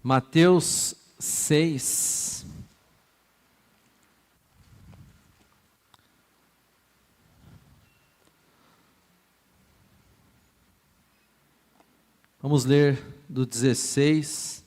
Mateus 6. Vamos ler do 16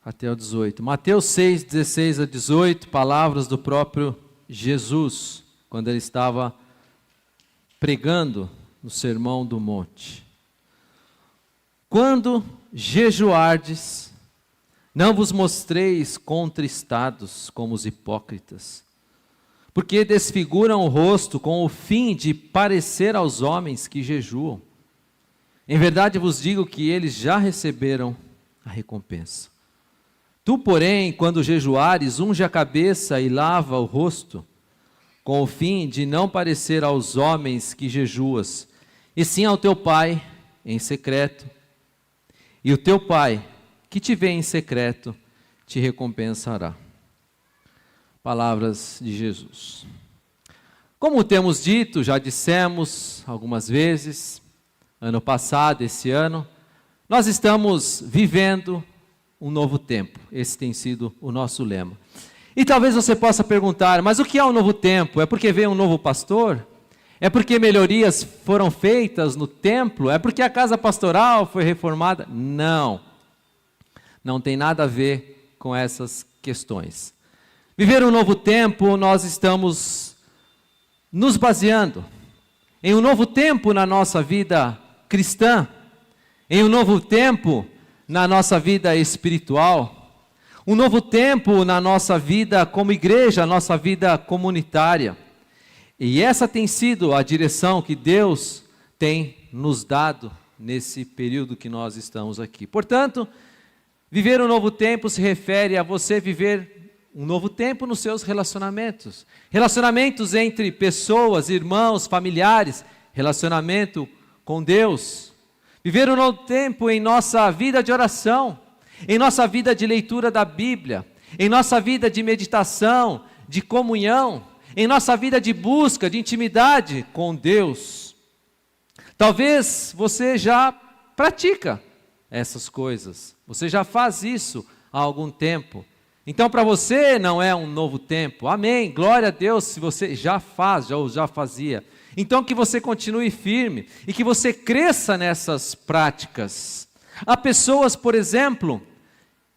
até o 18. Mateus 6, 16 a 18, palavras do próprio Jesus, quando ele estava pregando no Sermão do Monte. Quando jejuardes, não vos mostreis contristados como os hipócritas, porque desfiguram o rosto com o fim de parecer aos homens que jejuam. Em verdade vos digo que eles já receberam a recompensa. Tu, porém, quando jejuares, unge a cabeça e lava o rosto, com o fim de não parecer aos homens que jejuas, e sim ao teu Pai em secreto. E o teu Pai, que te vê em secreto, te recompensará. Palavras de Jesus. Como temos dito, já dissemos algumas vezes, ano passado, esse ano, nós estamos vivendo um novo tempo. Esse tem sido o nosso lema. E talvez você possa perguntar, mas o que é um novo tempo? É porque veio um novo pastor? É porque melhorias foram feitas no templo? É porque a casa pastoral foi reformada? Não. Não tem nada a ver com essas questões. Viver um novo tempo, nós estamos nos baseando em um novo tempo na nossa vida cristã, em um novo tempo na nossa vida espiritual, um novo tempo na nossa vida como igreja, nossa vida comunitária. E essa tem sido a direção que Deus tem nos dado nesse período que nós estamos aqui. Portanto, viver um novo tempo se refere a você viver um novo tempo nos seus relacionamentos. Relacionamentos entre pessoas, irmãos, familiares, relacionamento com Deus. Viver um novo tempo em nossa vida de oração, em nossa vida de leitura da Bíblia, em nossa vida de meditação, de comunhão, em nossa vida de busca, de intimidade com Deus. Talvez você já pratica essas coisas, você já faz isso há algum tempo, então para você não é um novo tempo, amém, glória a Deus se você já faz, já fazia, então que você continue firme, e que você cresça nessas práticas. Há pessoas, por exemplo,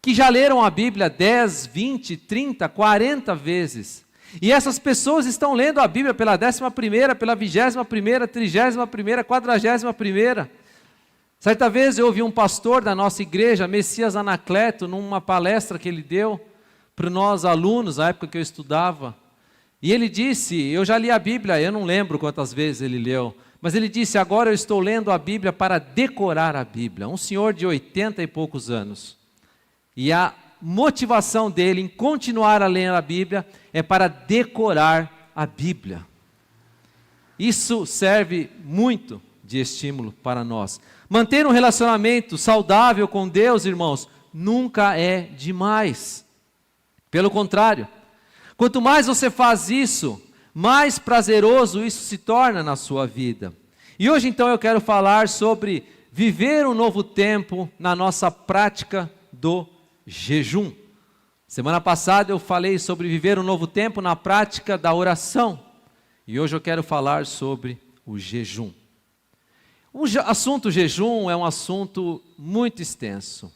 que já leram a Bíblia 10, 20, 30, 40 vezes, e essas pessoas estão lendo a Bíblia pela 11ª, pela 21ª, 31ª, 41ª, certa vez eu ouvi um pastor da nossa igreja, Messias Anacleto, numa palestra que ele deu para nós alunos, na época que eu estudava, e ele disse, eu já li a Bíblia, eu não lembro quantas vezes ele leu, mas ele disse, agora eu estou lendo a Bíblia para decorar a Bíblia, um senhor de 80 e poucos anos, e a motivação dele em continuar a ler a Bíblia é para decorar a Bíblia. Isso serve muito de estímulo para nós. Manter um relacionamento saudável com Deus, irmãos, nunca é demais. Pelo contrário, quanto mais você faz isso, mais prazeroso isso se torna na sua vida. E hoje então eu quero falar sobre viver um novo tempo na nossa prática do jejum. Semana passada eu falei sobre viver um novo tempo na prática da oração. E hoje eu quero falar sobre o jejum. O assunto jejum é um assunto muito extenso.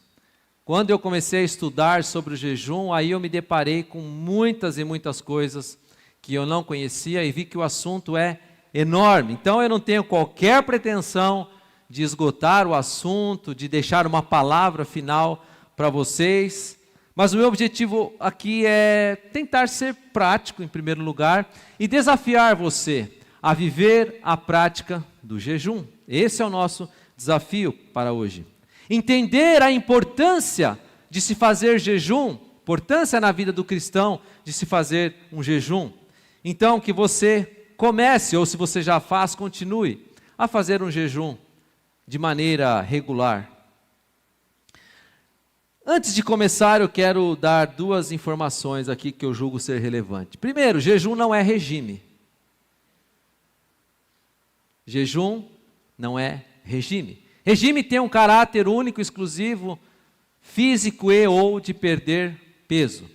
Quando eu comecei a estudar sobre o jejum, aí eu me deparei com muitas e muitas coisas que eu não conhecia e vi que o assunto é enorme. Então eu não tenho qualquer pretensão de esgotar o assunto, de deixar uma palavra final para vocês, mas o meu objetivo aqui é tentar ser prático em primeiro lugar e desafiar você a viver a prática do jejum. Esse é o nosso desafio para hoje. Entender a importância de se fazer jejum, importância na vida do cristão de se fazer um jejum. Então que você comece, ou se você já faz, continue a fazer um jejum de maneira regular. Antes de começar, eu quero dar duas informações aqui que eu julgo ser relevante. Primeiro, jejum não é regime. Jejum não é regime. Regime tem um caráter único, exclusivo, físico e ou de perder peso.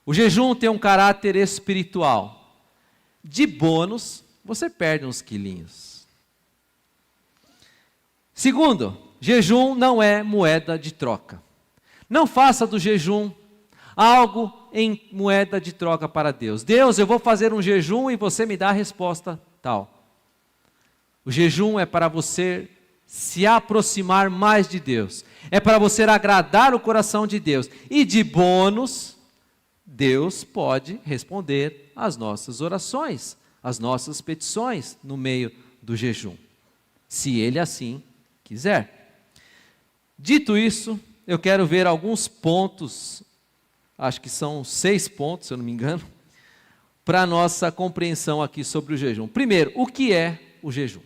O jejum tem um caráter espiritual. De bônus, você perde uns quilinhos. Segundo, jejum não é moeda de troca. Não faça do jejum algo em moeda de troca para Deus. Deus, eu vou fazer um jejum e você me dá a resposta tal. O jejum é para você se aproximar mais de Deus. É para você agradar o coração de Deus. E de bônus, Deus pode responder às nossas orações, às nossas petições no meio do jejum, se Ele assim quiser. Dito isso, eu quero ver alguns pontos, acho que são 6 pontos, se eu não me engano, para a nossa compreensão aqui sobre o jejum. Primeiro, o que é o jejum?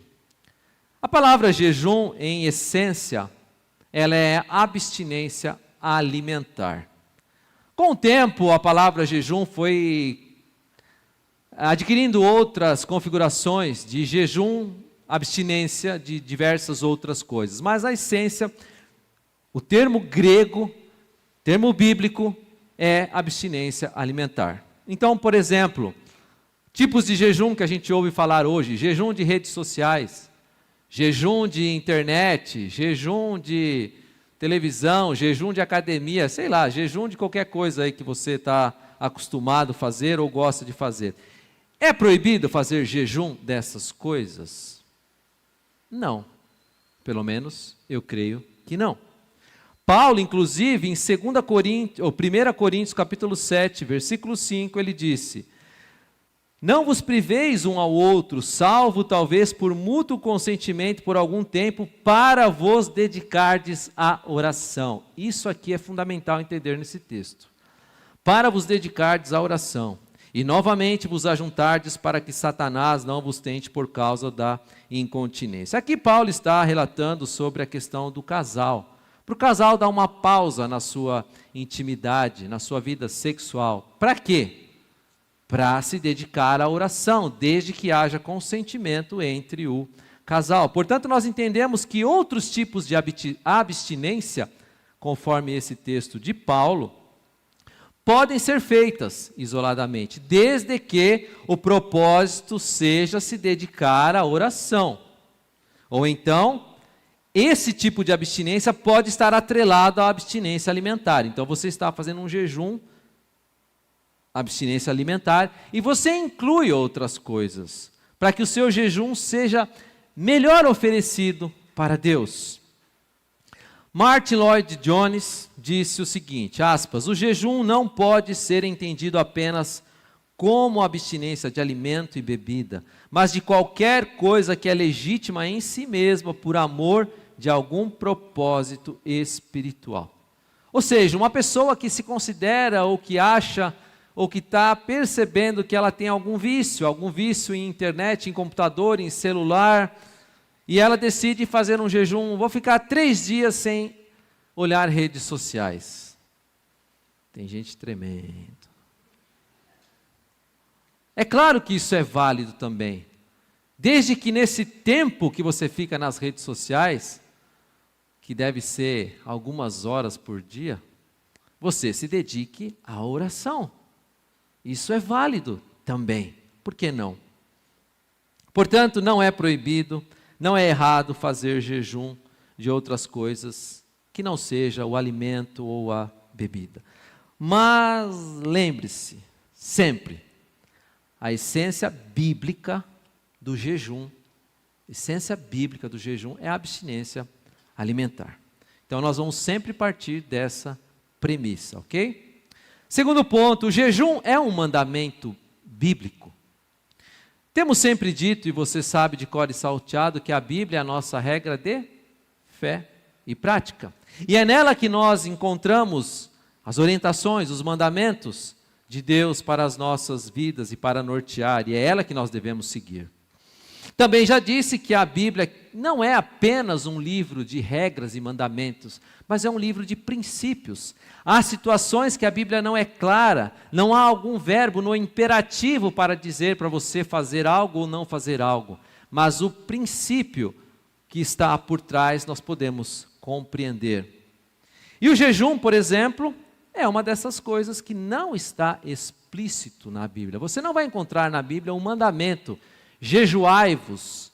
A palavra jejum, em essência, ela é abstinência alimentar. Com o tempo, a palavra jejum foi adquirindo outras configurações de jejum, abstinência de diversas outras coisas. Mas a essência, o termo grego, termo bíblico, é abstinência alimentar. Então, por exemplo, tipos de jejum que a gente ouve falar hoje: jejum de redes sociais, jejum de internet, jejum de televisão, jejum de academia, sei lá, jejum de qualquer coisa aí que você está acostumado a fazer ou gosta de fazer. É proibido fazer jejum dessas coisas? Não. Pelo menos eu creio que não. Paulo, inclusive, em 1 Coríntios, capítulo 7, versículo 5, ele disse: não vos priveis um ao outro, salvo talvez por mútuo consentimento por algum tempo, para vos dedicardes à oração. Isso aqui é fundamental entender nesse texto. Para vos dedicardes à oração. E novamente vos ajuntardes para que Satanás não vos tente por causa da incontinência. Aqui Paulo está relatando sobre a questão do casal. Para o casal dar uma pausa na sua intimidade, na sua vida sexual. Para quê? Para se dedicar à oração, desde que haja consentimento entre o casal. Portanto, nós entendemos que outros tipos de abstinência, conforme esse texto de Paulo, podem ser feitas isoladamente, desde que o propósito seja se dedicar à oração. Ou então, esse tipo de abstinência pode estar atrelado à abstinência alimentar. Então, você está fazendo um jejum, abstinência alimentar, e você inclui outras coisas, para que o seu jejum seja melhor oferecido para Deus. Martin Lloyd-Jones disse o seguinte, aspas, o jejum não pode ser entendido apenas como abstinência de alimento e bebida, mas de qualquer coisa que é legítima em si mesma por amor de algum propósito espiritual. Ou seja, uma pessoa que se considera ou que acha ou que está percebendo que ela tem algum vício em internet, em computador, em celular, e ela decide fazer um jejum, vou ficar 3 dias sem olhar redes sociais. Tem gente tremendo. É claro que isso é válido também, desde que nesse tempo que você fica nas redes sociais, que deve ser algumas horas por dia, você se dedique à oração. Isso é válido também, por que não? Portanto, não é proibido, não é errado fazer jejum de outras coisas que não seja o alimento ou a bebida. Mas lembre-se, sempre, a essência bíblica do jejum é a abstinência alimentar. Então nós vamos sempre partir dessa premissa, ok? Segundo ponto, o jejum é um mandamento bíblico. Temos sempre dito, e você sabe de cor e salteado, que a Bíblia é a nossa regra de fé e prática. E é nela que nós encontramos as orientações, os mandamentos de Deus para as nossas vidas e para nortear, e é ela que nós devemos seguir. Também já disse que a Bíblia não é apenas um livro de regras e mandamentos, mas é um livro de princípios. Há situações que a Bíblia não é clara, não há algum verbo no imperativo para dizer para você fazer algo ou não fazer algo, mas o princípio que está por trás nós podemos compreender. E o jejum, por exemplo, é uma dessas coisas que não está explícito na Bíblia. Você não vai encontrar na Bíblia um mandamento: jejuai-vos.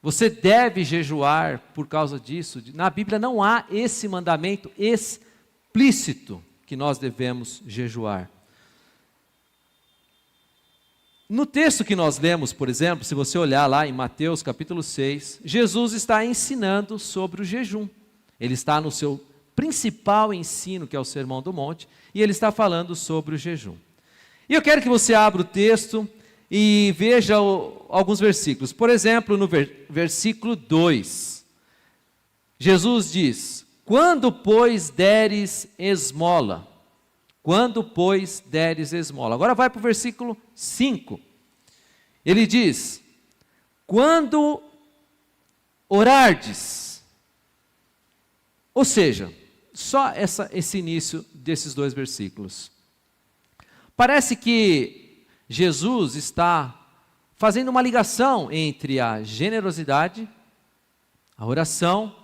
Você deve jejuar por causa disso. Na Bíblia não há esse mandamento explícito que nós devemos jejuar. No texto que nós lemos, por exemplo, se você olhar lá em Mateus capítulo 6, Jesus está ensinando sobre o jejum. Ele está no seu principal ensino, que é o Sermão do Monte, e ele está falando sobre o jejum. E eu quero que você abra o texto e veja alguns versículos. Por exemplo, no versículo 2, Jesus diz: quando, pois, deres esmola. Quando, pois, deres esmola. Agora vai para o versículo 5. Ele diz: quando orardes. Ou seja, só esse início desses dois versículos. Parece que Jesus está fazendo uma ligação entre a generosidade, a oração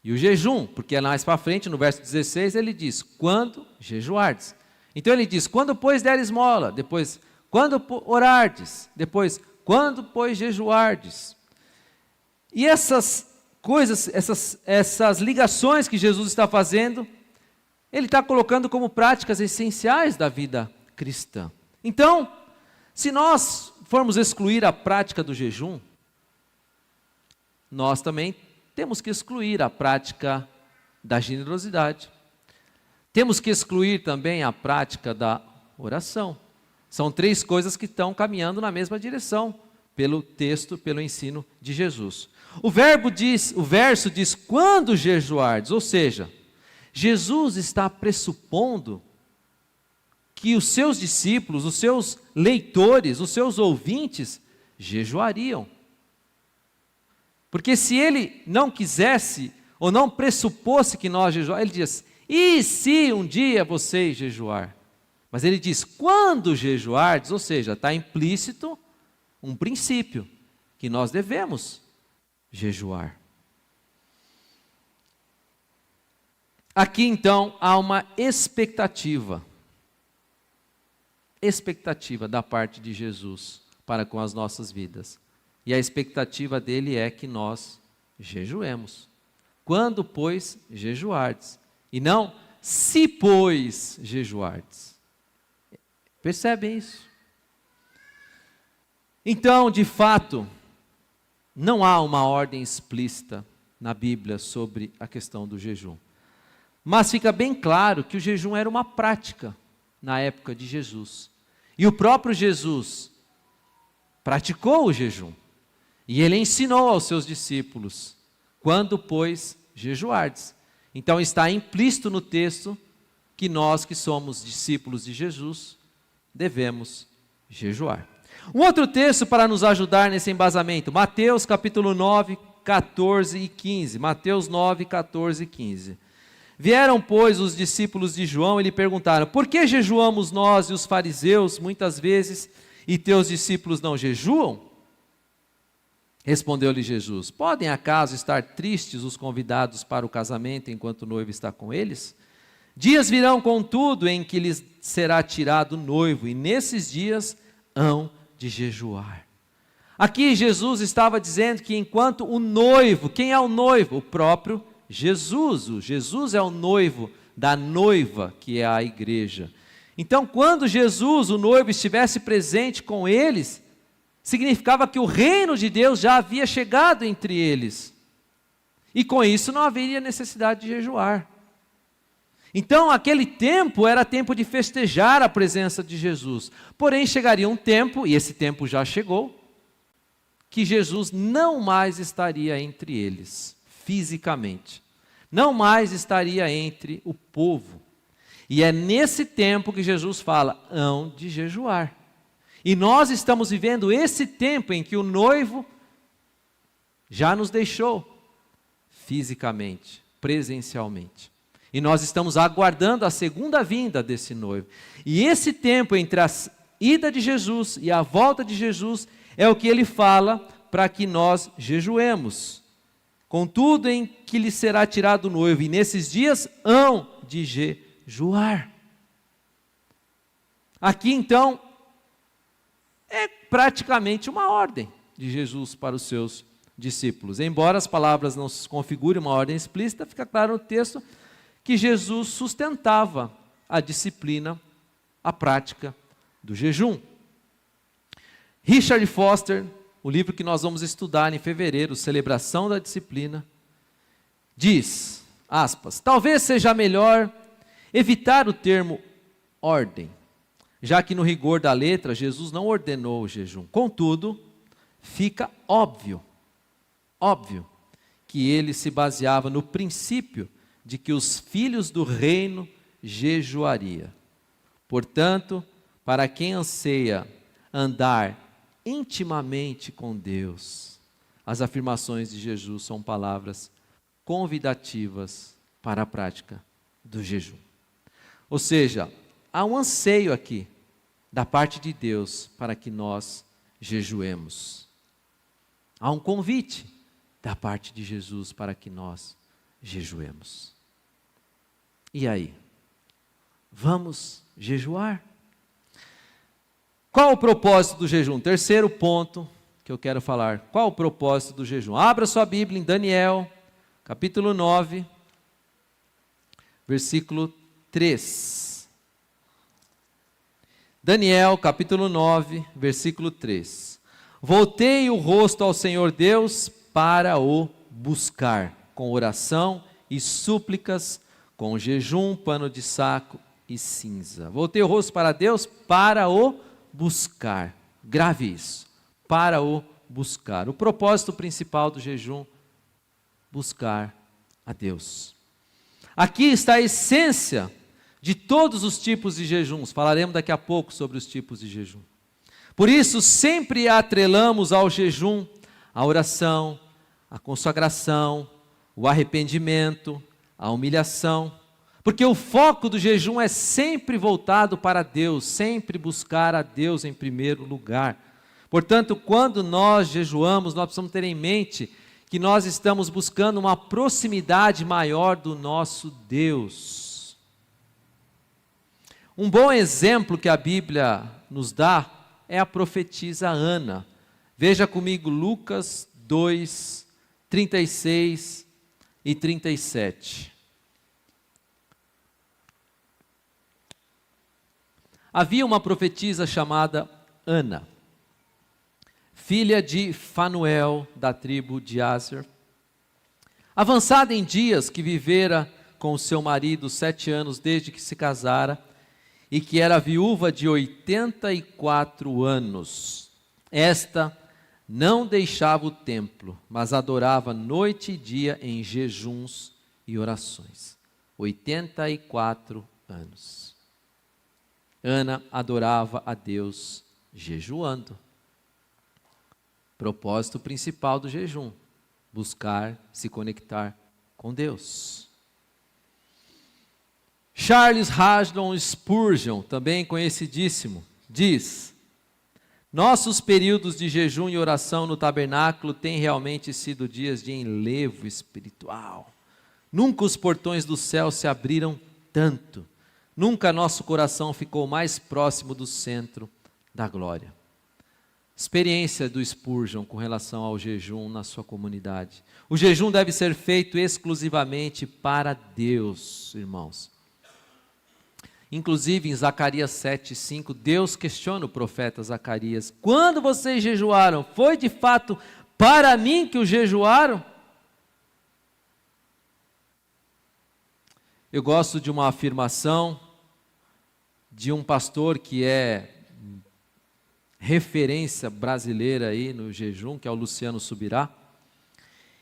e o jejum, porque mais para frente, no verso 16, ele diz: quando jejuardes. Então ele diz: quando, pois, der esmola. Depois, quando orardes. Depois, quando, pois, jejuardes. E essas coisas, essas ligações que Jesus está fazendo, ele está colocando como práticas essenciais da vida cristã. Então, se nós formos excluir a prática do jejum, nós também temos que excluir a prática da generosidade. Temos que excluir também a prática da oração. São três coisas que estão caminhando na mesma direção, pelo texto, pelo ensino de Jesus. O verso diz, quando jejuardes, ou seja, Jesus está pressupondo que os seus discípulos, os seus leitores, os seus ouvintes, jejuariam. Porque se ele não quisesse, ou não pressuposse que nós jejuarmos, ele diz: e se um dia vocês jejuar? Mas ele diz: quando jejuardes, ou seja, está implícito um princípio, que nós devemos jejuar. Aqui então há uma expectativa da parte de Jesus para com as nossas vidas. E a expectativa dele é que nós jejuemos. Quando, pois, jejuardes. E não, se, pois, jejuardes. Percebem isso? Então, de fato, não há uma ordem explícita na Bíblia sobre a questão do jejum. Mas fica bem claro que o jejum era uma prática na época de Jesus. E o próprio Jesus praticou o jejum. E ele ensinou aos seus discípulos: quando, pois, jejuardes. Então está implícito no texto que nós que somos discípulos de Jesus devemos jejuar. Um outro texto para nos ajudar nesse embasamento, Mateus capítulo 9, 14 e 15. Mateus 9, 14 e 15. Vieram, pois, os discípulos de João e lhe perguntaram: por que jejuamos nós e os fariseus muitas vezes e teus discípulos não jejuam? Respondeu-lhe Jesus: podem acaso estar tristes os convidados para o casamento enquanto o noivo está com eles? Dias virão, contudo, em que lhes será tirado o noivo, e nesses dias hão de jejuar. Aqui Jesus estava dizendo que enquanto o noivo, quem é o noivo? O próprio Jesus. O Jesus é o noivo da noiva, que é a igreja. Então, quando Jesus, o noivo, estivesse presente com eles, significava que o reino de Deus já havia chegado entre eles. E com isso não haveria necessidade de jejuar. Então aquele tempo era tempo de festejar a presença de Jesus. Porém chegaria um tempo, e esse tempo já chegou, que Jesus não mais estaria entre eles, fisicamente. Não mais estaria entre o povo. E é nesse tempo que Jesus fala: hão de jejuar. E nós estamos vivendo esse tempo em que o noivo já nos deixou fisicamente, presencialmente. E nós estamos aguardando a segunda vinda desse noivo. E esse tempo entre a ida de Jesus e a volta de Jesus é o que ele fala para que nós jejuemos. Contudo, em que lhe será tirado o noivo, e nesses dias hão de jejuar. Aqui então, é praticamente uma ordem de Jesus para os seus discípulos. Embora as palavras não se configurem uma ordem explícita, fica claro no texto que Jesus sustentava a disciplina, a prática do jejum. Richard Foster, o livro que nós vamos estudar em fevereiro, Celebração da Disciplina, diz, aspas, talvez seja melhor evitar o termo ordem, já que no rigor da letra, Jesus não ordenou o jejum. Contudo, fica óbvio que ele se baseava no princípio de que os filhos do reino jejuaria. Portanto, para quem anseia andar intimamente com Deus, as afirmações de Jesus são palavras convidativas para a prática do jejum. Ou seja, há um anseio aqui da parte de Deus para que nós jejuemos. Há um convite da parte de Jesus para que nós jejuemos. E aí? Vamos jejuar? Qual o propósito do jejum? Terceiro ponto que eu quero falar. Qual o propósito do jejum? Abra sua Bíblia em Daniel, capítulo 9, versículo 3. Daniel, capítulo 9, versículo 3. Voltei o rosto ao Senhor Deus para o buscar, com oração e súplicas, com jejum, pano de saco e cinza. Voltei o rosto para Deus para o buscar. Grave isso. Para o buscar. O propósito principal do jejum, buscar a Deus. Aqui está a essência de todos os tipos de jejuns. Falaremos daqui a pouco sobre os tipos de jejum. Por isso, sempre atrelamos ao jejum a oração, a consagração, o arrependimento, a humilhação. Porque o foco do jejum é sempre voltado para Deus, sempre buscar a Deus em primeiro lugar. Portanto, quando nós jejuamos, nós precisamos ter em mente que nós estamos buscando uma proximidade maior do nosso Deus. Um bom exemplo que a Bíblia nos dá é a profetisa Ana. Veja comigo Lucas 2, 36 e 37. Havia uma profetisa chamada Ana, filha de Fanuel, da tribo de Aser. Avançada em dias, que vivera com o seu marido 7 anos desde que se casara, e que era viúva de 84 anos. Esta não deixava o templo, mas adorava noite e dia em jejuns e orações. 84 anos. Ana adorava a Deus jejuando. Propósito principal do jejum: buscar se conectar com Deus. Charles Haddon Spurgeon, também conhecidíssimo, diz: nossos períodos de jejum e oração no tabernáculo têm realmente sido dias de enlevo espiritual. Nunca os portões do céu se abriram tanto. Nunca nosso coração ficou mais próximo do centro da glória. Experiência do Spurgeon com relação ao jejum na sua comunidade. O jejum deve ser feito exclusivamente para Deus, irmãos. Inclusive em Zacarias 7:5, Deus questiona o profeta Zacarias: quando vocês jejuaram, foi de fato para mim que o jejuaram? Eu gosto de uma afirmação de um pastor que é referência brasileira aí no jejum, que é o Luciano Subirá.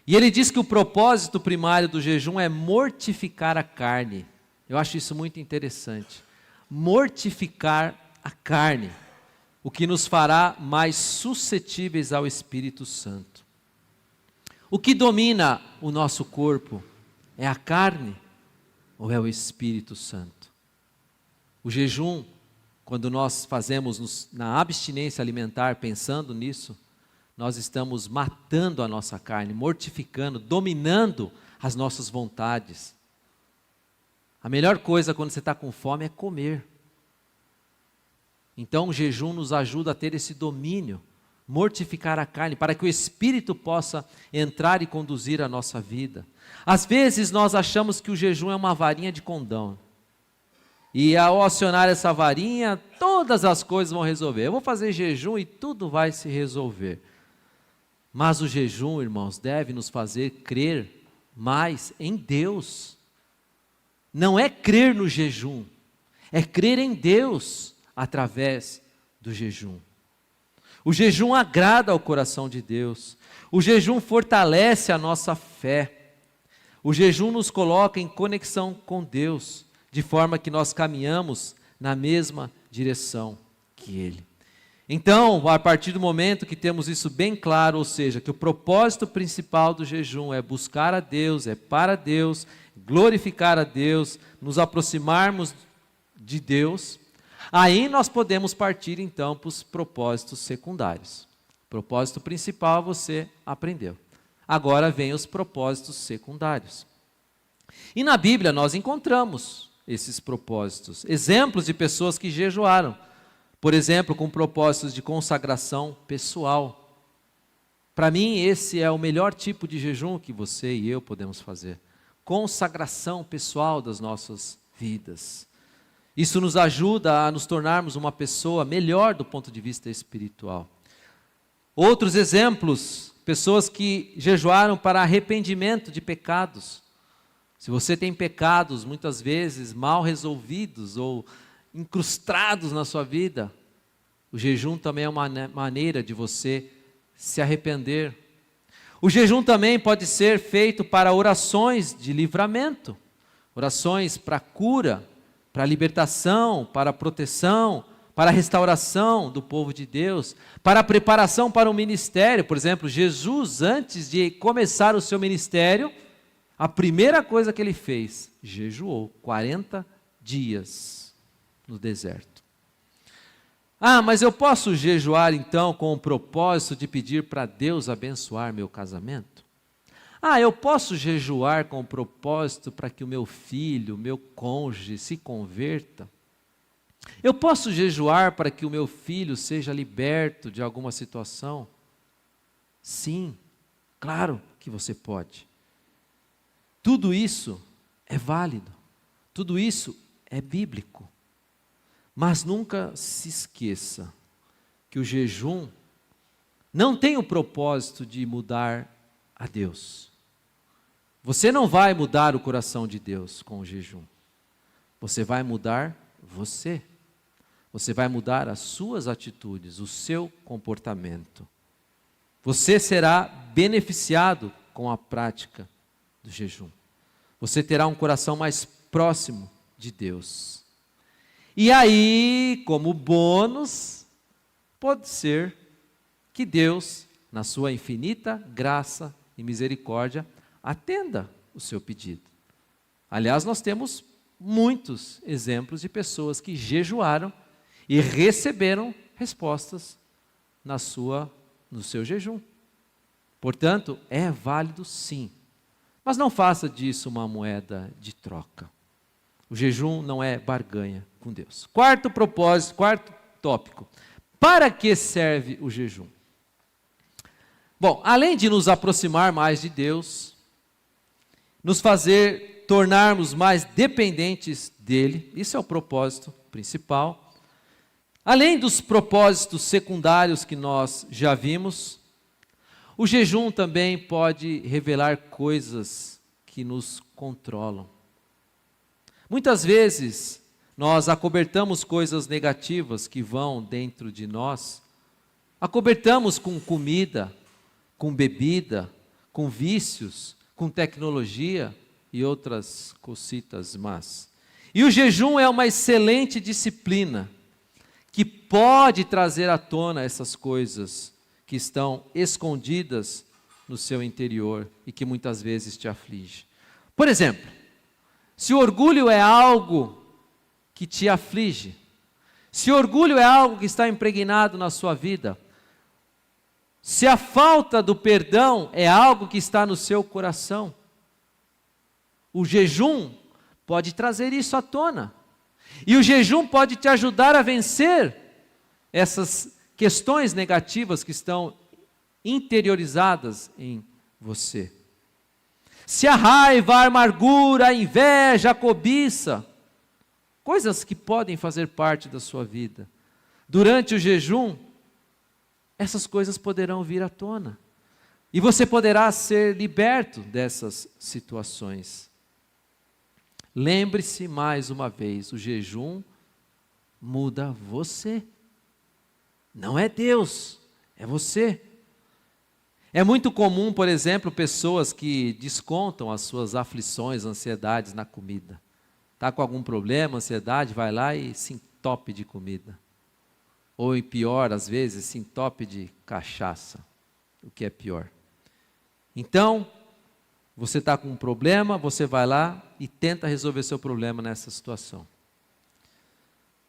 E ele diz que o propósito primário do jejum é mortificar a carne. Eu acho isso muito interessante. Mortificar a carne. o que nos fará mais suscetíveis ao Espírito Santo. O que domina o nosso corpo é a carne ou é o Espírito Santo? O jejum, quando nós fazemos na abstinência alimentar, pensando nisso, nós estamos matando a nossa carne, mortificando, dominando as nossas vontades. A melhor coisa quando você está com fome é comer. Então o jejum nos ajuda a ter esse domínio, mortificar a carne, para que o Espírito possa entrar e conduzir a nossa vida. Às vezes nós achamos que o jejum é uma varinha de condão. E ao acionar essa varinha, todas as coisas vão resolver. Eu vou fazer jejum e tudo vai se resolver. Mas o jejum, irmãos, deve nos fazer crer mais em Deus. Não é crer no jejum, é crer em Deus através do jejum. O jejum agrada ao coração de Deus. O jejum fortalece a nossa fé. O jejum nos coloca em conexão com Deus, de forma que nós caminhamos na mesma direção que Ele. Então, a partir do momento que temos isso bem claro, ou seja, que o propósito principal do jejum é buscar a Deus, é para Deus, glorificar a Deus, nos aproximarmos de Deus, aí nós podemos partir então para os propósitos secundários. O propósito principal você aprendeu. Agora vem os propósitos secundários. E na Bíblia nós encontramos esses propósitos, exemplos de pessoas que jejuaram, por exemplo, com propósitos de consagração pessoal. Para mim, esse é o melhor tipo de jejum que você e eu podemos fazer. Consagração pessoal das nossas vidas. Isso nos ajuda a nos tornarmos uma pessoa melhor do ponto de vista espiritual. Outros exemplos, pessoas que jejuaram para arrependimento de pecados. Se você tem pecados, muitas vezes, mal resolvidos ou incrustados na sua vida, o jejum também é uma maneira de você se arrepender. O jejum também pode ser feito para orações de livramento, orações para cura, para libertação, para proteção, para restauração do povo de Deus, para preparação para o ministério. Por exemplo, Jesus, antes de começar o seu ministério, a primeira coisa que ele fez, jejuou 40 dias no deserto. Ah, mas eu posso jejuar então com o propósito de pedir para Deus abençoar meu casamento? Ah, eu posso jejuar com o propósito para que o meu filho, meu cônjuge se converta? Eu posso jejuar para que o meu filho seja liberto de alguma situação? Sim, claro que você pode. Tudo isso é válido, tudo isso é bíblico. Mas nunca se esqueça que o jejum não tem o propósito de mudar a Deus. Você não vai mudar o coração de Deus com o jejum. Você vai mudar você. Você vai mudar as suas atitudes, o seu comportamento. Você será beneficiado com a prática do jejum. Você terá um coração mais próximo de Deus. E aí, como bônus, pode ser que Deus, na sua infinita graça e misericórdia, atenda o seu pedido. Aliás, nós temos muitos exemplos de pessoas que jejuaram e receberam respostas no seu jejum. Portanto, é válido sim. Mas não faça disso uma moeda de troca. O jejum não é barganha com Deus. Quarto propósito, quarto tópico. Para que serve o jejum? Bom, além de nos aproximar mais de Deus, nos fazer tornarmos mais dependentes dele, isso é o propósito principal. Além dos propósitos secundários que nós já vimos, o jejum também pode revelar coisas que nos controlam. Muitas vezes, nós acobertamos coisas negativas que vão dentro de nós, acobertamos com comida, com bebida, com vícios, com tecnologia e outras cositas más. E o jejum é uma excelente disciplina, que pode trazer à tona essas coisas que estão escondidas no seu interior e que muitas vezes te aflige. Por exemplo, se o orgulho é algo que te aflige, se o orgulho é algo que está impregnado na sua vida, se a falta do perdão é algo que está no seu coração, o jejum pode trazer isso à tona. E o jejum pode te ajudar a vencer essas questões negativas que estão interiorizadas em você. Se a raiva, a amargura, a inveja, a cobiça, coisas que podem fazer parte da sua vida, durante o jejum, essas coisas poderão vir à tona. E você poderá ser liberto dessas situações. Lembre-se mais uma vez, o jejum muda você. Não é Deus, é você. É muito comum, por exemplo, pessoas que descontam as suas aflições, ansiedades na comida. Está com algum problema, ansiedade, vai lá e se entope de comida. Ou em pior, às vezes, se entope de cachaça, o que é pior. Então, você está com um problema, você vai lá e tenta resolver seu problema nessa situação.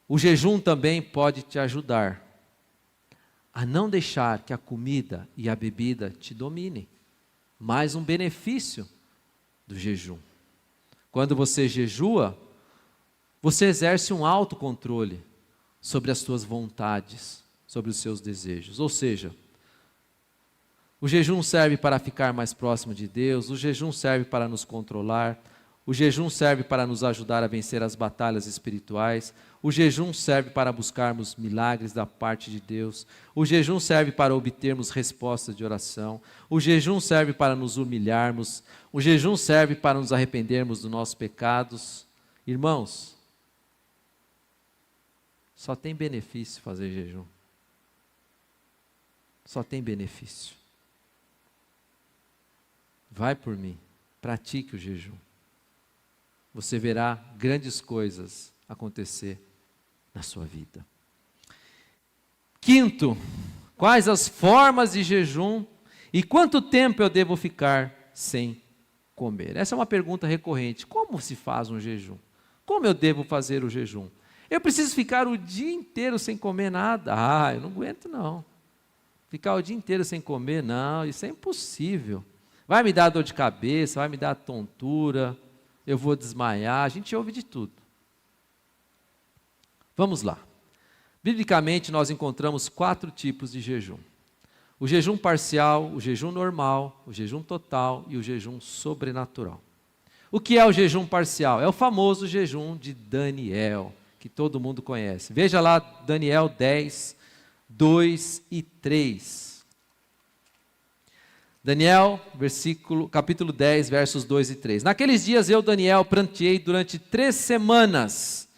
O jejum também pode te ajudar a não deixar que a comida e a bebida te dominem. Mais um benefício do jejum. Quando você jejua, você exerce um autocontrole sobre as suas vontades, sobre os seus desejos. Ou seja, o jejum serve para ficar mais próximo de Deus, o jejum serve para nos controlar, o jejum serve para nos ajudar a vencer as batalhas espirituais, o jejum serve para buscarmos milagres da parte de Deus, o jejum serve para obtermos respostas de oração, o jejum serve para nos humilharmos, o jejum serve para nos arrependermos dos nossos pecados. Irmãos, só tem benefício fazer jejum. Só tem benefício. Vai por mim, pratique o jejum. Você verá grandes coisas acontecer na sua vida. Quinto, quais as formas de jejum e quanto tempo eu devo ficar sem comer? Essa é uma pergunta recorrente. Como se faz um jejum? Como eu devo fazer o jejum? Eu preciso ficar o dia inteiro sem comer nada? Eu não aguento não. Ficar o dia inteiro sem comer, não, isso é impossível. Vai me dar dor de cabeça, vai me dar tontura, eu vou desmaiar, a gente ouve de tudo. Vamos lá. Biblicamente nós encontramos 4 tipos de jejum. O jejum parcial, o jejum normal, o jejum total e o jejum sobrenatural. O que é o jejum parcial? É o famoso jejum de Daniel, que todo mundo conhece. Veja lá Daniel 10, 2 e 3. Daniel, capítulo 10, versos 2 e 3. Naqueles dias eu, Daniel, pranteei durante 3 semanas.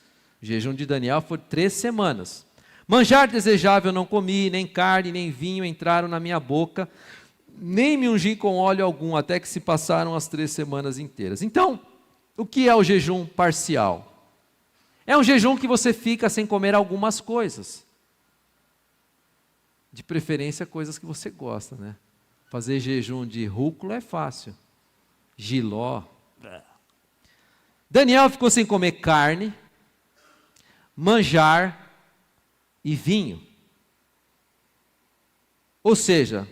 O jejum de Daniel foi 3 semanas. Manjar desejável não comi, nem carne, nem vinho entraram na minha boca, nem me ungi com óleo algum, até que se passaram as 3 semanas inteiras. Então, o que é o jejum parcial? É um jejum que você fica sem comer algumas coisas. De preferência, coisas que você gosta, né? Fazer jejum de rúcula é fácil. Jiló. Daniel ficou sem comer carne, manjar e vinho. Ou seja,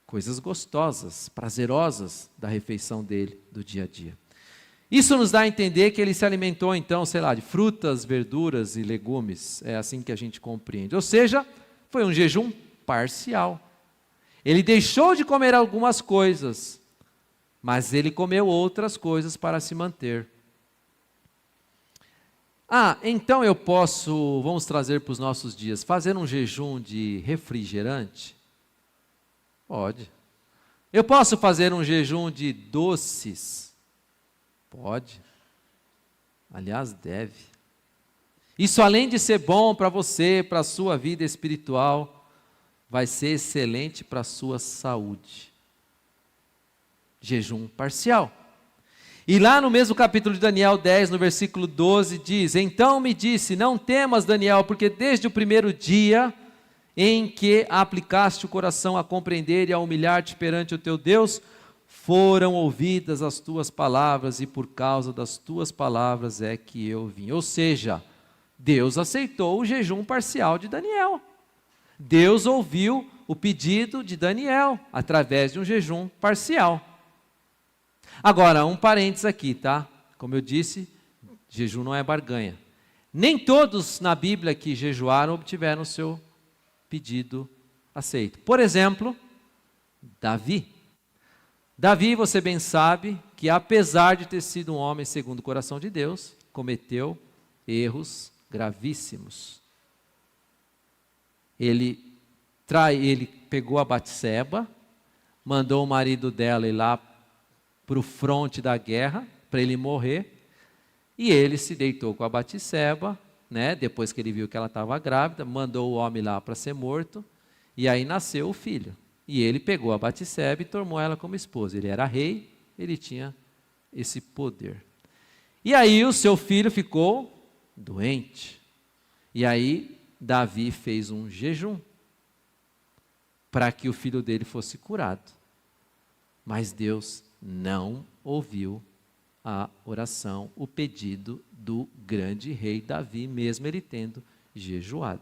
coisas gostosas, prazerosas da refeição dele, do dia a dia. Isso nos dá a entender que ele se alimentou então, de frutas, verduras e legumes. É assim que a gente compreende. Ou seja, foi um jejum parcial. Ele deixou de comer algumas coisas, mas ele comeu outras coisas para se manter. Então eu posso, vamos trazer para os nossos dias, fazer um jejum de refrigerante? Pode. Eu posso fazer um jejum de doces? Pode. Aliás, deve. Isso, além de ser bom para você, para a sua vida espiritual, vai ser excelente para a sua saúde. Jejum parcial. E lá no mesmo capítulo de Daniel 10, no versículo 12, diz: então me disse, não temas, Daniel, porque desde o primeiro dia em que aplicaste o coração a compreender e a humilhar-te perante o teu Deus, foram ouvidas as tuas palavras, e por causa das tuas palavras é que eu vim. Ou seja, Deus aceitou o jejum parcial de Daniel. Deus ouviu o pedido de Daniel, através de um jejum parcial. Agora, um parênteses aqui, tá? Como eu disse, jejum não é barganha. Nem todos na Bíblia que jejuaram obtiveram o seu pedido aceito. Por exemplo, Davi. Davi, você bem sabe, que apesar de ter sido um homem segundo o coração de Deus, cometeu erros gravíssimos. Ele pegou a Batseba, mandou o marido dela ir lá para o fronte da guerra, para ele morrer, e ele se deitou com a Batseba, né, depois que ele viu que ela estava grávida, mandou o homem lá para ser morto, e aí nasceu o filho. E ele pegou a Batseba e tomou ela como esposa. Ele era rei, ele tinha esse poder. E aí o seu filho ficou doente. E aí Davi fez um jejum para que o filho dele fosse curado. Mas Deus não ouviu a oração, o pedido do grande rei Davi, mesmo ele tendo jejuado.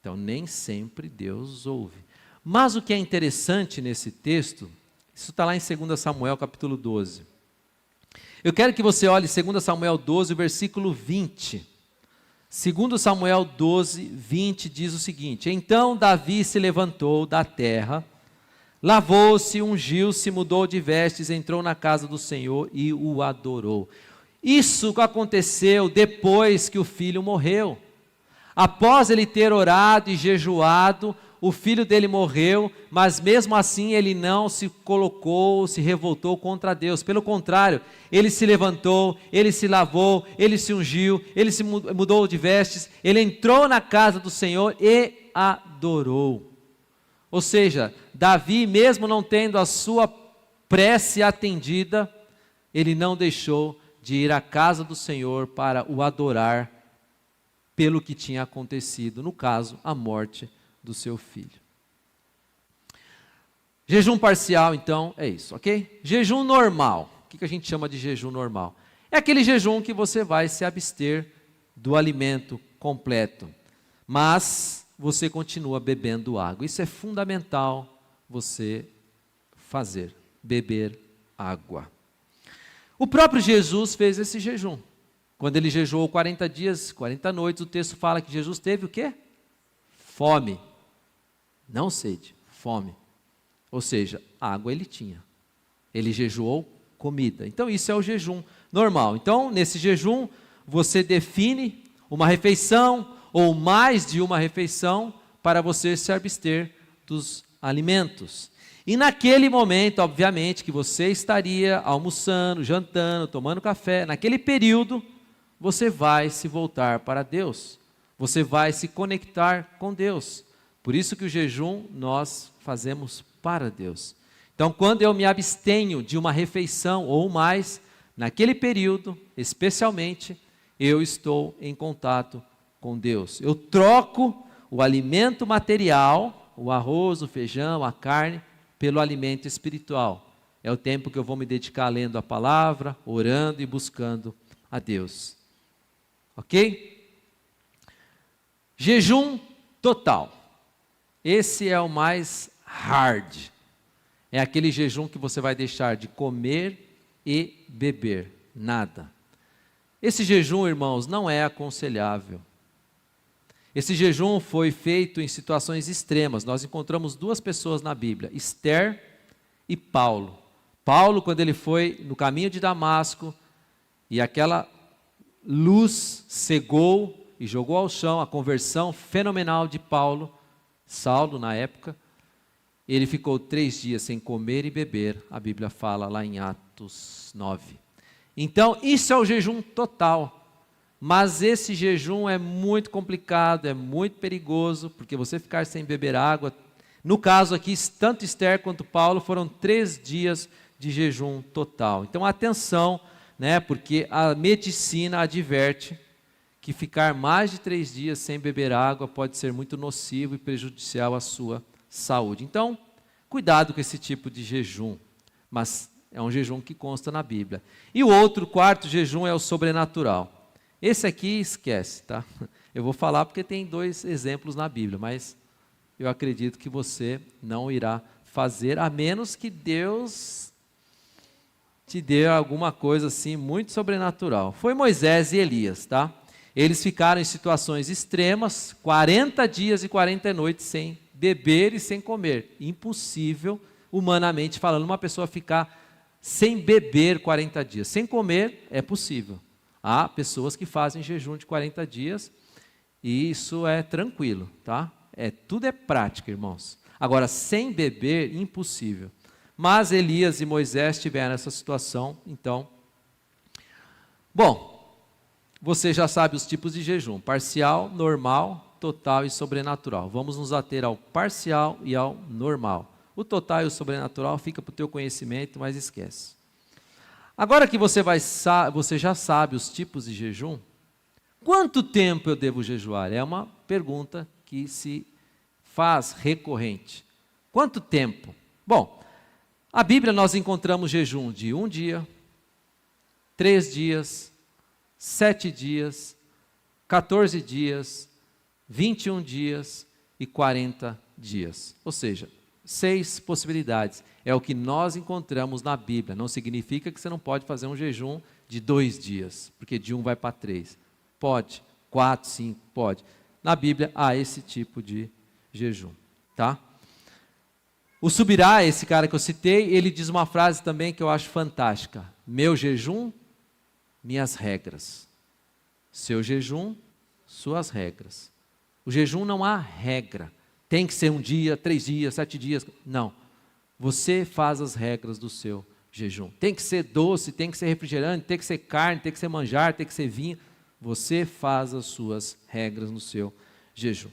Então nem sempre Deus ouve. Mas o que é interessante nesse texto, isso está lá em 2 Samuel capítulo 12. Eu quero que você olhe 2 Samuel 12, versículo 20. 2 Samuel 12, 20 diz o seguinte: então Davi se levantou da terra, lavou-se, ungiu-se, mudou de vestes, entrou na casa do Senhor e o adorou. Isso aconteceu depois que o filho morreu. Após ele ter orado e jejuado, o filho dele morreu, mas mesmo assim ele não se colocou, se revoltou contra Deus. Pelo contrário, ele se levantou, ele se lavou, ele se ungiu, ele se mudou de vestes, ele entrou na casa do Senhor e adorou. Ou seja, Davi, mesmo não tendo a sua prece atendida, ele não deixou de ir à casa do Senhor para o adorar pelo que tinha acontecido, no caso, a morte do seu filho. Jejum parcial, então, é isso, ok? Jejum normal. O que a gente chama de jejum normal? É aquele jejum que você vai se abster do alimento completo, mas você continua bebendo água. Isso é fundamental você fazer, beber água. O próprio Jesus fez esse jejum. Quando ele jejuou 40 dias, 40 noites, o texto fala que Jesus teve o quê? Fome. Não sede, fome. Ou seja, água ele tinha. Ele jejuou comida. Então isso é o jejum normal. Então nesse jejum você define uma refeição ou mais de uma refeição para você se abster dos alimentos. E naquele momento, obviamente, que você estaria almoçando, jantando, tomando café, naquele período, você vai se voltar para Deus. Você vai se conectar com Deus. Por isso que o jejum nós fazemos para Deus. Então, quando eu me abstenho de uma refeição ou mais, naquele período, especialmente, eu estou em contato com Deus. Eu troco o alimento material, o arroz, o feijão, a carne, pelo alimento espiritual. É o tempo que eu vou me dedicar lendo a palavra, orando e buscando a Deus. Ok? Jejum total. Esse é o mais hard. É aquele jejum que você vai deixar de comer e beber. Nada. Esse jejum, irmãos, não é aconselhável. Esse jejum foi feito em situações extremas. Nós encontramos duas pessoas na Bíblia, Esther e Paulo. Paulo, quando ele foi no caminho de Damasco, e aquela luz cegou e jogou ao chão a conversão fenomenal de Paulo, Saulo na época, ele ficou 3 dias sem comer e beber, a Bíblia fala lá em Atos 9. Então, isso é o jejum total. Mas esse jejum é muito complicado, é muito perigoso, porque você ficar sem beber água, no caso aqui, tanto Esther quanto Paulo foram 3 dias de jejum total. Então, atenção, né, porque a medicina adverte que ficar mais de 3 dias sem beber água pode ser muito nocivo e prejudicial à sua saúde. Então, cuidado com esse tipo de jejum, mas é um jejum que consta na Bíblia. E o outro, quarto jejum é o sobrenatural. Esse aqui esquece, tá? Eu vou falar porque tem 2 exemplos na Bíblia, mas eu acredito que você não irá fazer, a menos que Deus te dê alguma coisa assim muito sobrenatural. Foi Moisés e Elias, tá? Eles ficaram em situações extremas, 40 dias e 40 noites sem beber e sem comer. Impossível, humanamente falando, uma pessoa ficar sem beber 40 dias. Sem comer é possível. Há pessoas que fazem jejum de 40 dias e isso é tranquilo, tá? Tudo é prática, irmãos. Agora, sem beber, impossível. Mas Elias e Moisés tiveram essa situação, então. Bom, você já sabe os tipos de jejum: parcial, normal, total e sobrenatural. Vamos nos ater ao parcial e ao normal. O total e o sobrenatural fica para o teu conhecimento, mas esquece. Agora que você já sabe os tipos de jejum, quanto tempo eu devo jejuar? É uma pergunta que se faz recorrente. Quanto tempo? Bom, a Bíblia nós encontramos jejum de 1 dia, 3 dias, 7 dias, 14 dias, 21 dias e 40 dias. Ou seja, 6 possibilidades. É o que nós encontramos na Bíblia. Não significa que você não pode fazer um jejum de 2 dias, porque de 1 vai para 3. Pode, 4, 5, pode. Na Bíblia há esse tipo de jejum, tá? O Subirá, esse cara que eu citei, ele diz uma frase também que eu acho fantástica: meu jejum, minhas regras. Seu jejum, suas regras. O jejum não há regra. Tem que ser 1 dia, 3 dias, 7 dias. Não. Você faz as regras do seu jejum. Tem que ser doce, tem que ser refrigerante, tem que ser carne, tem que ser manjar, tem que ser vinho. Você faz as suas regras no seu jejum.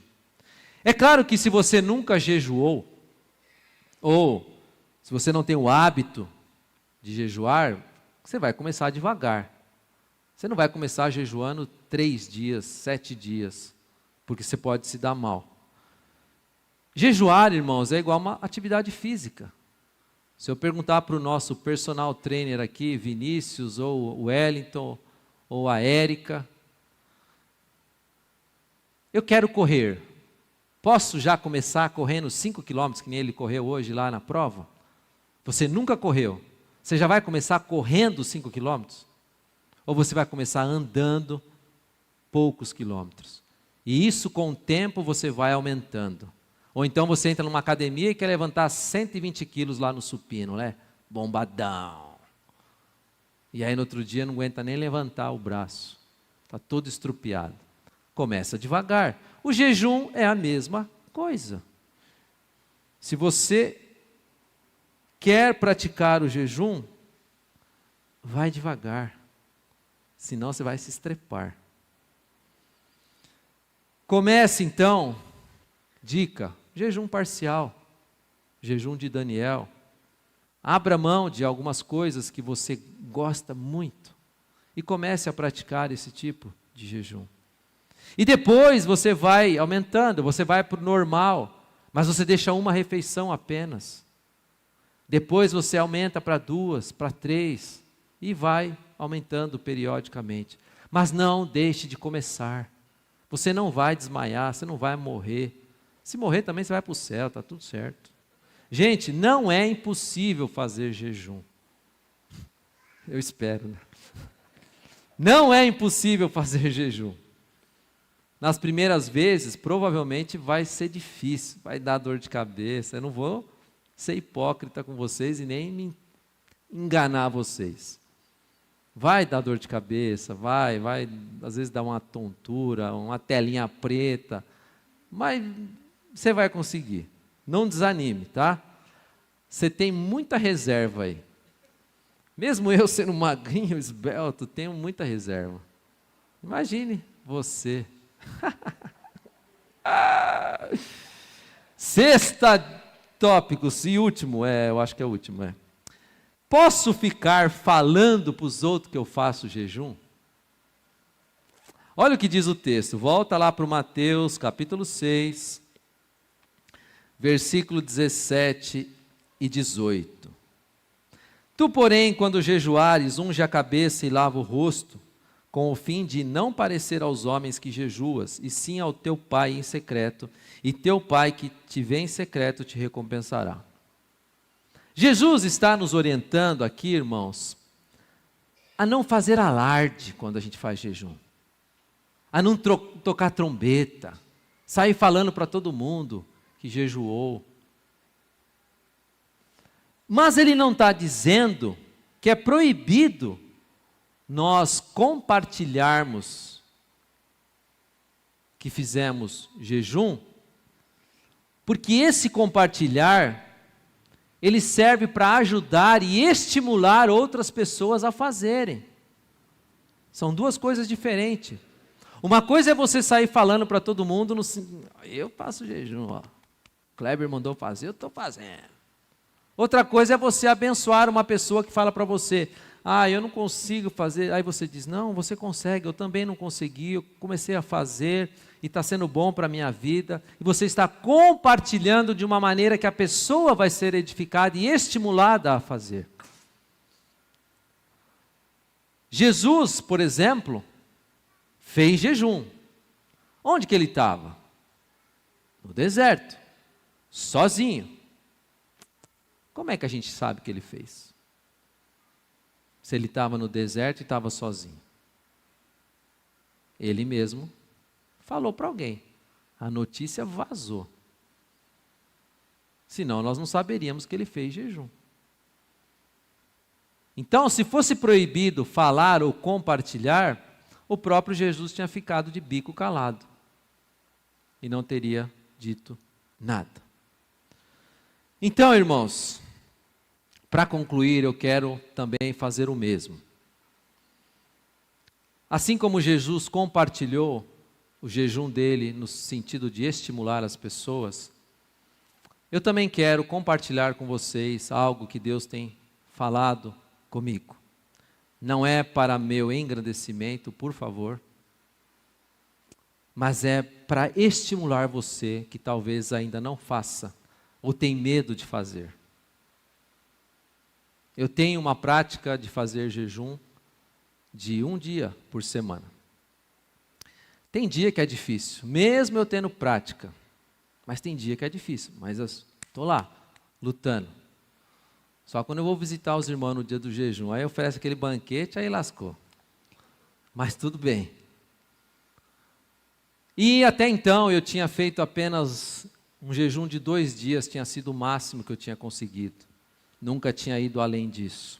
É claro que se você nunca jejuou, ou se você não tem o hábito de jejuar, você vai começar devagar. Você não vai começar jejuando 3 dias, 7 dias, porque você pode se dar mal. Jejuar, irmãos, é igual uma atividade física. Se eu perguntar para o nosso personal trainer aqui, Vinícius, ou o Wellington, ou a Érica, eu quero correr. Posso já começar correndo 5 quilômetros, que nem ele correu hoje lá na prova? Você nunca correu. Você já vai começar correndo 5 quilômetros? Ou você vai começar andando poucos quilômetros? E isso com o tempo você vai aumentando. Ou então você entra numa academia e quer levantar 120 quilos lá no supino, né? Bombadão. E aí no outro dia não aguenta nem levantar o braço. Está todo estrupiado. Começa devagar. O jejum é a mesma coisa. Se você quer praticar o jejum, vai devagar. Senão você vai se estrepar. Comece então, dica, jejum parcial, jejum de Daniel. Abra mão de algumas coisas que você gosta muito e comece a praticar esse tipo de jejum. E depois você vai aumentando, você vai para o normal, mas você deixa uma refeição apenas. Depois você aumenta para 2, para 3 e vai aumentando periodicamente. Mas não deixe de começar. Você não vai desmaiar, você não vai morrer. Se morrer também você vai para o céu, está tudo certo. Gente, não é impossível fazer jejum. Eu espero, né? Não é impossível fazer jejum. Nas primeiras vezes, provavelmente vai ser difícil, vai dar dor de cabeça. Eu não vou ser hipócrita com vocês e nem me enganar vocês. Vai dar dor de cabeça, vai às vezes dar uma tontura, uma telinha preta, mas você vai conseguir. Não desanime, tá? Você tem muita reserva aí. Mesmo eu sendo magrinho, esbelto, tenho muita reserva. Imagine você. Sexta tópico, e último, eu acho que é o último. Posso ficar falando para os outros que eu faço jejum? Olha o que diz o texto, volta lá para o Mateus capítulo 6, versículo 17 e 18. Tu, porém, quando jejuares, unge a cabeça e lava o rosto, com o fim de não parecer aos homens que jejuas, e sim ao teu Pai em secreto, e teu Pai que te vê em secreto te recompensará. Jesus está nos orientando aqui, irmãos, a não fazer alarde quando a gente faz jejum, a não tocar trombeta, sair falando para todo mundo que jejuou. Mas ele não está dizendo que é proibido nós compartilharmos que fizemos jejum, porque esse compartilhar, ele serve para ajudar e estimular outras pessoas a fazerem. São duas coisas diferentes. Uma coisa é você sair falando para todo mundo, eu faço jejum, ó. Kleber mandou fazer, eu estou fazendo. Outra coisa é você abençoar uma pessoa que fala para você, eu não consigo fazer. Aí você diz, não, você consegue, eu também não consegui, eu comecei a fazer e está sendo bom para a minha vida. E você está compartilhando de uma maneira que a pessoa vai ser edificada e estimulada a fazer. Jesus, por exemplo, fez jejum. Onde que ele estava? No deserto, sozinho. Como é que a gente sabe que ele fez? Se ele estava no deserto e estava sozinho. Ele mesmo falou para alguém. A notícia vazou. Senão nós não saberíamos que ele fez jejum. Então, se fosse proibido falar ou compartilhar, o próprio Jesus tinha ficado de bico calado. E não teria dito nada. Então, irmãos, para concluir, eu quero também fazer o mesmo. Assim como Jesus compartilhou o jejum dele no sentido de estimular as pessoas, eu também quero compartilhar com vocês algo que Deus tem falado comigo. Não é para meu engrandecimento, por favor, mas é para estimular você que talvez ainda não faça ou tem medo de fazer. Eu tenho uma prática de fazer jejum de 1 dia por semana. Tem dia que é difícil, mesmo eu tendo prática, mas tem dia que é difícil, mas eu estou lá, lutando. Só quando eu vou visitar os irmãos no dia do jejum, aí oferece aquele banquete, aí lascou. Mas tudo bem. E até então eu tinha feito apenas um jejum de 2 dias, tinha sido o máximo que eu tinha conseguido. Nunca tinha ido além disso.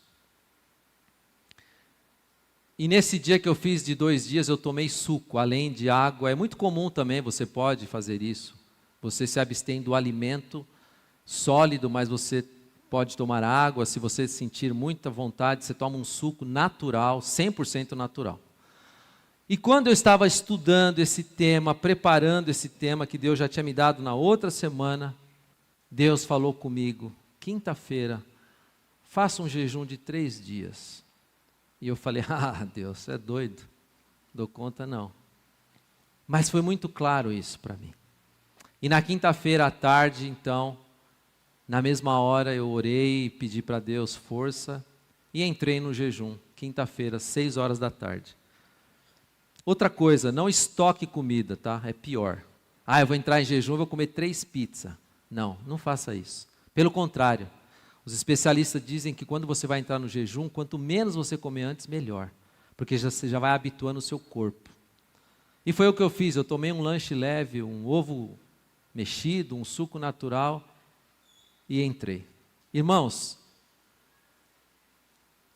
E nesse dia que eu fiz de 2 dias, eu tomei suco, além de água. É muito comum também, você pode fazer isso. Você se abstém do alimento sólido, mas você pode tomar água. Se você sentir muita vontade, você toma um suco natural, 100% natural. E quando eu estava estudando esse tema, preparando esse tema que Deus já tinha me dado na outra semana, Deus falou comigo, quinta-feira, faça um jejum de 3 dias. E eu falei, Deus, você é doido, dou conta não. Mas foi muito claro isso para mim. E na quinta-feira à tarde, então, na mesma hora eu orei e pedi para Deus força e entrei no jejum, quinta-feira, 6 horas da tarde. Outra coisa, não estoque comida, tá? É pior. Eu vou entrar em jejum, vou comer 3 pizzas. Não, não faça isso. Pelo contrário, os especialistas dizem que quando você vai entrar no jejum, quanto menos você comer antes, melhor. Porque você já vai habituando o seu corpo. E foi o que eu fiz, eu tomei um lanche leve, um ovo mexido, um suco natural e entrei. Irmãos,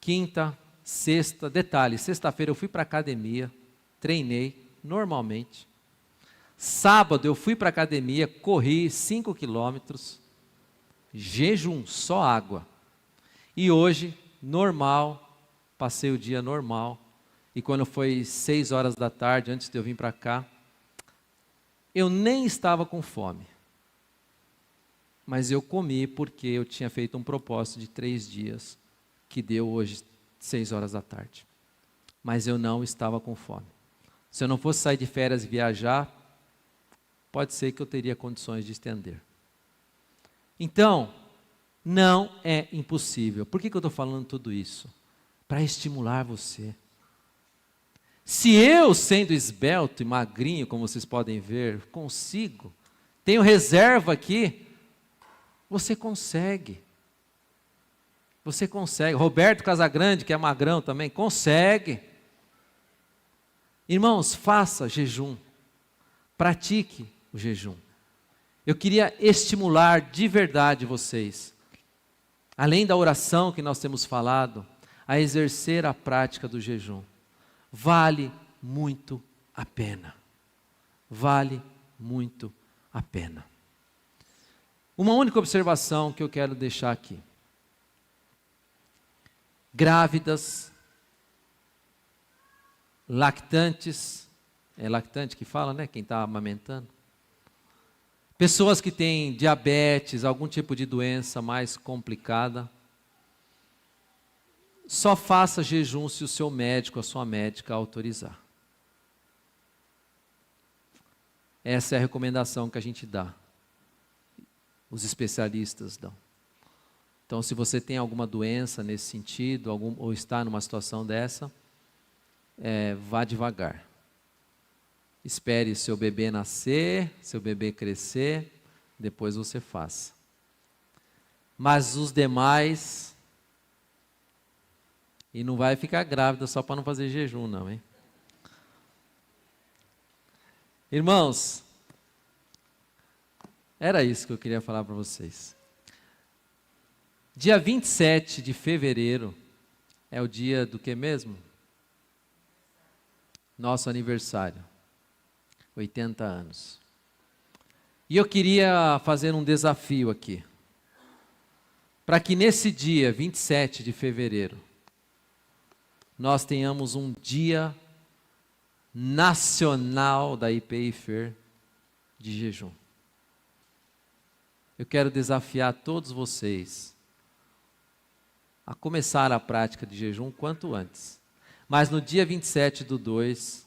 quinta, sexta, detalhe, sexta-feira eu fui para a academia, treinei normalmente. Sábado eu fui para a academia, corri 5 quilômetros, jejum, só água. E hoje, normal, passei o dia normal. E quando foi 6 horas da tarde, antes de eu vir para cá, eu nem estava com fome. Mas eu comi porque eu tinha feito um propósito de 3 dias que deu hoje 6 horas da tarde. Mas eu não estava com fome. Se eu não fosse sair de férias e viajar, pode ser que eu teria condições de estender. Então, não é impossível. Por que eu estou falando tudo isso? Para estimular você. Se eu, sendo esbelto e magrinho, como vocês podem ver, consigo, tenho reserva aqui, você consegue. Você consegue. Roberto Casagrande, que é magrão também, consegue. Irmãos, faça jejum. Pratique o jejum. Eu queria estimular de verdade vocês, além da oração que nós temos falado, a exercer a prática do jejum. Vale muito a pena. Vale muito a pena. Uma única observação que eu quero deixar aqui. Grávidas, lactantes, é lactante que fala, né? Quem está amamentando. Pessoas que têm diabetes, algum tipo de doença mais complicada. Só faça jejum se o seu médico, a sua médica autorizar. Essa é a recomendação que a gente dá. Os especialistas dão. Então, se você tem alguma doença nesse sentido, ou está numa situação dessa, vá devagar. Espere seu bebê nascer, seu bebê crescer, depois você faça. Mas os demais, e não vai ficar grávida só para não fazer jejum não, hein? Irmãos, era isso que eu queria falar para vocês. Dia 27 de fevereiro é o dia do que mesmo? Nosso aniversário. 80 anos. E eu queria fazer um desafio aqui. Para que nesse dia, 27 de fevereiro, nós tenhamos um dia nacional da IPI-FER de jejum. Eu quero desafiar todos vocês a começar a prática de jejum quanto antes. Mas no dia 27/2,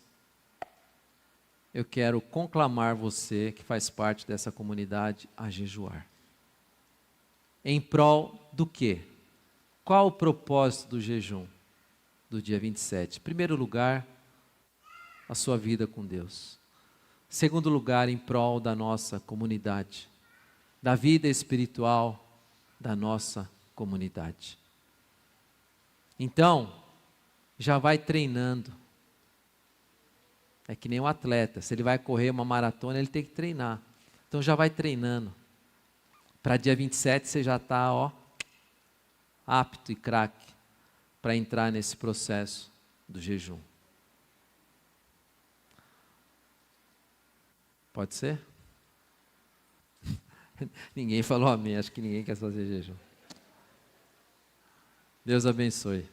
eu quero conclamar você, que faz parte dessa comunidade, a jejuar. Em prol do quê? Qual o propósito do jejum do dia 27? Em primeiro lugar, a sua vida com Deus. Em segundo lugar, em prol da nossa comunidade, da vida espiritual da nossa comunidade. Então, já vai treinando. É que nem um atleta, se ele vai correr uma maratona, ele tem que treinar. Então já vai treinando. Para dia 27 você já está apto e craque para entrar nesse processo do jejum. Pode ser? Ninguém falou amém, acho que ninguém quer fazer jejum. Deus abençoe.